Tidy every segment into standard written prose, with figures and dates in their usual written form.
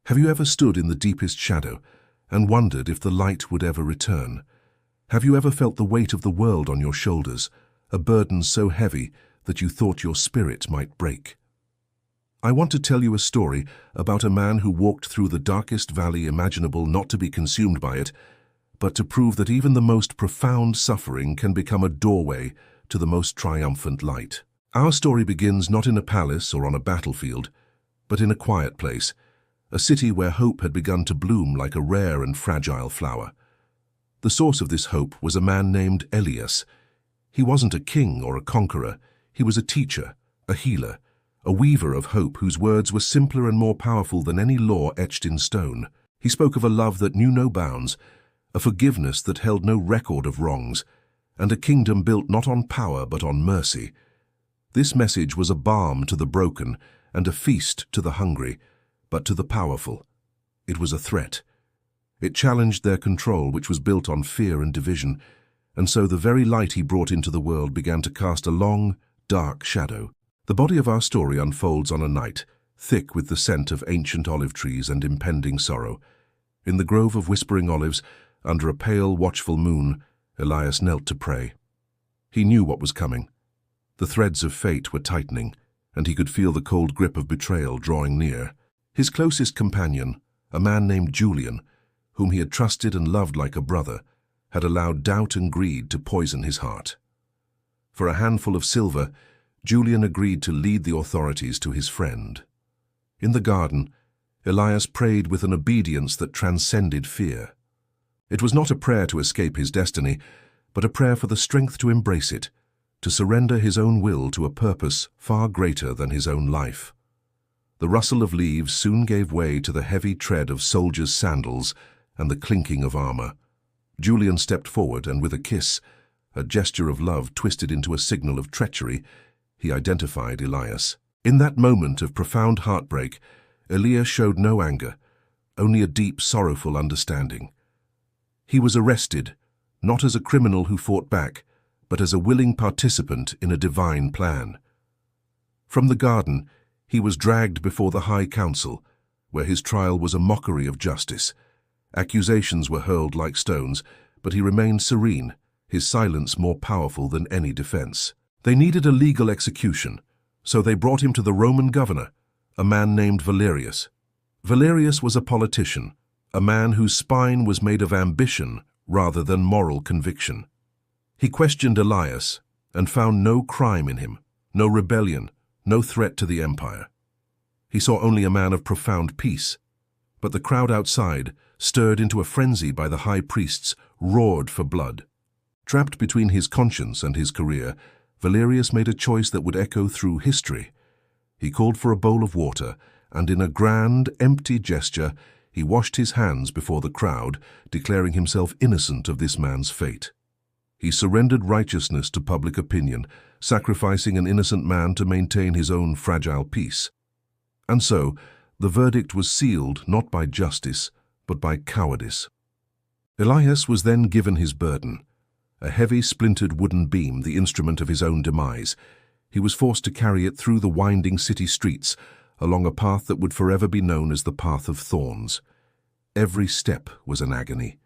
Have you ever stood in the deepest shadow and wondered if the light would ever return? Have you ever felt the weight of the world on your shoulders, a burden so heavy that you thought your spirit might break? I want to tell you a story about a man who walked through the darkest valley imaginable, not to be consumed by it, but to prove that even the most profound suffering can become a doorway to the most triumphant light. Our story begins not in a palace or on a battlefield, but in a quiet place, a city where hope had begun to bloom like a rare and fragile flower. The source of this hope was a man named Elias. He wasn't a king or a conqueror. He was a teacher, a healer, a weaver of hope whose words were simpler and more powerful than any law etched in stone. He spoke of a love that knew no bounds, a forgiveness that held no record of wrongs, and a kingdom built not on power but on mercy. This message was a balm to the broken and a feast to the hungry, but to the powerful it was a threat. It challenged their control, which was built on fear and division, and so the very light he brought into the world began to cast a long, dark shadow. The body of our story unfolds on a night, thick with the scent of ancient olive trees and impending sorrow. In the grove of whispering olives, under a pale, watchful moon, Elias knelt to pray. He knew what was coming. The threads of fate were tightening, and he could feel the cold grip of betrayal drawing near. His closest companion, a man named Julian, whom he had trusted and loved like a brother, had allowed doubt and greed to poison his heart. For a handful of silver, Julian agreed to lead the authorities to his friend. In the garden, Elias prayed with an obedience that transcended fear. It was not a prayer to escape his destiny, but a prayer for the strength to embrace it, to surrender his own will to a purpose far greater than his own life. The rustle of leaves soon gave way to the heavy tread of soldiers' sandals and the clinking of armor. Julian stepped forward, and with a kiss, a gesture of love twisted into a signal of treachery, he identified Elias. In that moment of profound heartbreak, Elias showed no anger, only a deep, sorrowful understanding. He was arrested, not as a criminal who fought back, but as a willing participant in a divine plan. From the garden, he was dragged before the High Council, where his trial was a mockery of justice. Accusations were hurled like stones, but he remained serene, his silence more powerful than any defense. They needed a legal execution, so they brought him to the Roman governor, a man named Valerius. Valerius was a politician, a man whose spine was made of ambition rather than moral conviction. He questioned Elias and found no crime in him, no rebellion, no threat to the empire. He saw only a man of profound peace, but the crowd outside, stirred into a frenzy by the high priests, roared for blood. Trapped between his conscience and his career, Valerius made a choice that would echo through history. He called for a bowl of water, and in a grand, empty gesture, he washed his hands before the crowd, declaring himself innocent of this man's fate. He surrendered righteousness to public opinion, sacrificing an innocent man to maintain his own fragile peace. And so, the verdict was sealed not by justice, but by cowardice. Elias was then given his burden, a heavy, splintered wooden beam, the instrument of his own demise. He was forced to carry it through the winding city streets, along a path that would forever be known as the Path of Thorns. Every step was an agony.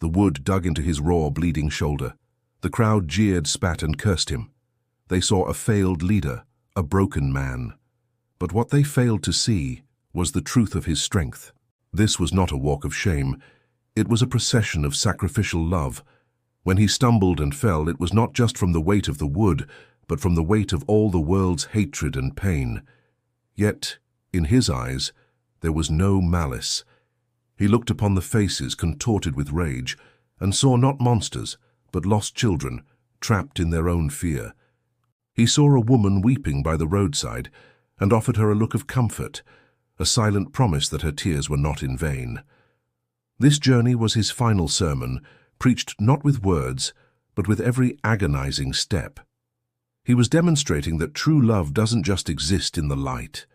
The wood dug into his raw, bleeding shoulder. The crowd jeered, spat, and cursed him. They saw a failed leader, a broken man. But what they failed to see was the truth of his strength. This was not a walk of shame. It was a procession of sacrificial love. When he stumbled and fell, it was not just from the weight of the wood, but from the weight of all the world's hatred and pain. Yet, in his eyes, there was no malice. He looked upon the faces contorted with rage, and saw not monsters, but lost children, trapped in their own fear. He saw a woman weeping by the roadside, and offered her a look of comfort, a silent promise that her tears were not in vain. This journey was his final sermon, preached not with words, but with every agonizing step. He was demonstrating that true love doesn't just exist in the light.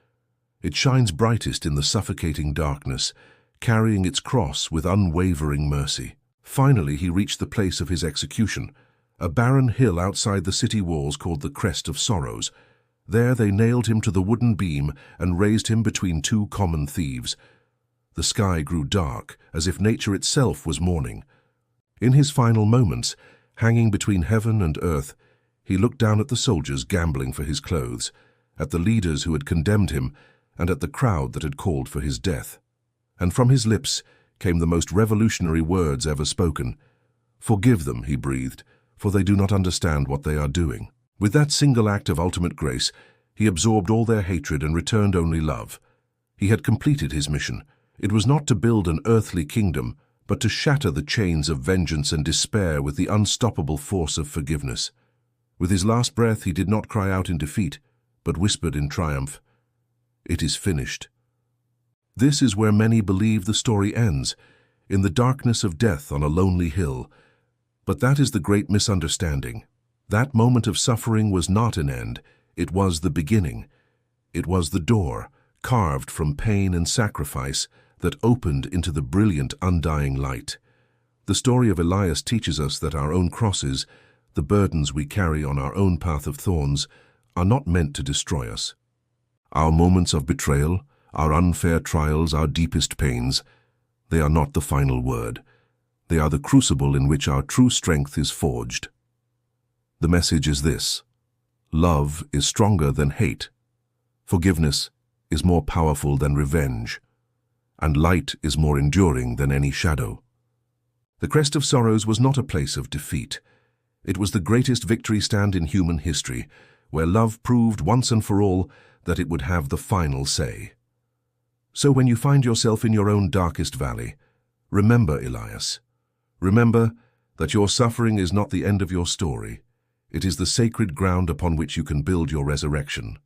It shines brightest in the suffocating darkness, carrying its cross with unwavering mercy. Finally, he reached the place of his execution, a barren hill outside the city walls called the Crest of Sorrows. There they nailed him to the wooden beam and raised him between two common thieves. The sky grew dark, as if nature itself was mourning. In his final moments, hanging between heaven and earth, he looked down at the soldiers gambling for his clothes, at the leaders who had condemned him, and at the crowd that had called for his death. And from his lips came the most revolutionary words ever spoken. "Forgive them," he breathed, "for they do not understand what they are doing." With that single act of ultimate grace, he absorbed all their hatred and returned only love. He had completed his mission. It was not to build an earthly kingdom, but to shatter the chains of vengeance and despair with the unstoppable force of forgiveness. With his last breath, he did not cry out in defeat, but whispered in triumph, "It is finished." This is where many believe the story ends, in the darkness of death on a lonely hill. But that is the great misunderstanding. That moment of suffering was not an end, it was the beginning. It was the door, carved from pain and sacrifice, that opened into the brilliant, undying light. The story of Elias teaches us that our own crosses, the burdens we carry on our own path of thorns, are not meant to destroy us. Our moments of betrayal, our unfair trials, our deepest pains, they are not the final word. They are the crucible in which our true strength is forged. The message is this: love is stronger than hate. Forgiveness is more powerful than revenge. And light is more enduring than any shadow. The Crest of Sorrows was not a place of defeat. It was the greatest victory stand in human history, where love proved once and for all that it would have the final say. So when you find yourself in your own darkest valley, remember Elias. Remember that your suffering is not the end of your story. It is the sacred ground upon which you can build your resurrection.